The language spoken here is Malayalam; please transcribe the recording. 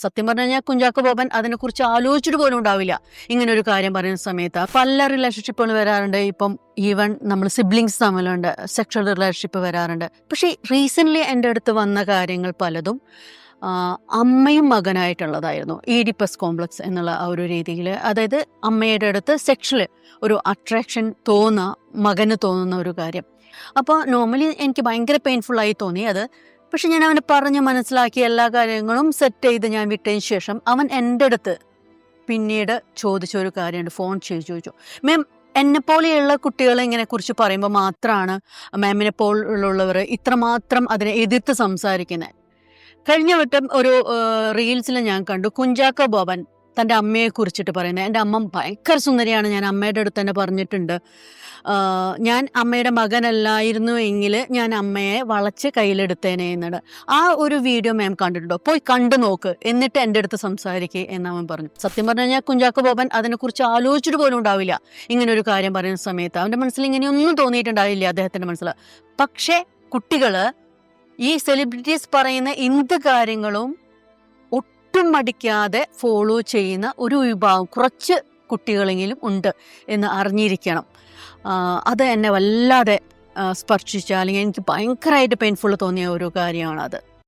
സത്യം പറഞ്ഞു കഴിഞ്ഞാൽ കുഞ്ചാക്കോ ബോബൻ അതിനെക്കുറിച്ച് ആലോചിച്ചിട്ട് പോലും ഉണ്ടാവില്ല ഇങ്ങനെ ഒരു കാര്യം പറയുന്ന സമയത്ത്. പല റിലേഷൻഷിപ്പുകൾ വരാറുണ്ട്. ഇപ്പം ഈവൻ നമ്മൾ സിബ്ലിങ്സ് തമ്മിലുണ്ട്, സെക്ഷൽ റിലേഷൻഷിപ്പ് വരാറുണ്ട്. പക്ഷേ റീസെൻ്റ്ലി എൻ്റെ അടുത്ത് വന്ന കാര്യങ്ങൾ പലതും അമ്മയും മകനായിട്ടുള്ളതായിരുന്നു. ഈഡിപ്പസ് കോംപ്ലക്സ് എന്നുള്ള ആ ഒരു രീതിയിൽ, അതായത് അമ്മയുടെ അടുത്ത് സെക്ഷൽ ഒരു അട്രാക്ഷൻ മകന് തോന്നുന്ന ഒരു കാര്യം. അപ്പോൾ നോർമലി എനിക്ക് ഭയങ്കര പെയിൻഫുള്ളായി തോന്നി അത്. പക്ഷെ ഞാൻ അവനെ പറഞ്ഞ് മനസ്സിലാക്കി എല്ലാ കാര്യങ്ങളും സെറ്റ് ചെയ്ത് ഞാൻ വിട്ടതിന് ശേഷം അവൻ എൻ്റെ അടുത്ത് പിന്നീട് ചോദിച്ചൊരു കാര്യമുണ്ട്. ഫോൺ ചെയ്ത് ചോദിച്ചു, മാം എന്നെപ്പോലെയുള്ള കുട്ടികളെ ഇങ്ങനെ കുറിച്ച് പറയുമ്പോൾ മാത്രമാണ് മാമിനെ പോലുള്ളവർ ഇത്രമാത്രം അതിനെ എതിർത്ത് സംസാരിക്കുന്നത്. കഴിഞ്ഞ വട്ടം ഒരു റീൽസിൽ ഞാൻ കണ്ടു കുഞ്ചാക്കോ ബോബൻ തൻ്റെ അമ്മയെ കുറിച്ചിട്ട് പറയുന്നത്. എൻ്റെ അമ്മ ഭയങ്കര സുന്ദരിയാണ്, ഞാൻ അമ്മയുടെ അടുത്ത് തന്നെ പറഞ്ഞിട്ടുണ്ട്, ഞാൻ അമ്മയുടെ മകനല്ലായിരുന്നു എങ്കിൽ ഞാൻ അമ്മയെ വളച്ച് കയ്യിലെടുത്തേനെ എന്നത്. ആ ഒരു വീഡിയോ മാം കണ്ടിട്ടുണ്ടോ? പോയി കണ്ടു നോക്ക്, എന്നിട്ട് എൻ്റെ അടുത്ത് സംസാരിക്കുക എന്നവൻ പറഞ്ഞു. സത്യം പറഞ്ഞു കഴിഞ്ഞാൽ കുഞ്ചാക്കോ ബോബൻ അതിനെക്കുറിച്ച് ആലോചിച്ചിട്ട് പോലും ഉണ്ടാവില്ല ഇങ്ങനെ ഒരു കാര്യം പറയുന്ന സമയത്ത്. അവൻ്റെ മനസ്സിൽ ഇങ്ങനെയൊന്നും തോന്നിയിട്ടുണ്ടാവില്ല അദ്ദേഹത്തിൻ്റെ മനസ്സിൽ. പക്ഷേ കുട്ടികൾ ഈ സെലിബ്രിറ്റീസ് പറയുന്ന എന്ത് കാര്യങ്ങളും ഒട്ടും മടിക്കാതെ ഫോളോ ചെയ്യുന്ന ഒരു വിഭാഗം കുറച്ച് കുട്ടികളെങ്കിലും ഉണ്ട് എന്ന് അറിഞ്ഞിരിക്കണം. അത് എന്നെ വല്ലാതെ സ്പർശിച്ച, അല്ലെങ്കിൽ എനിക്ക് ഭയങ്കരമായിട്ട് പെയിൻഫുൾ തോന്നിയ ഒരു കാര്യമാണത്.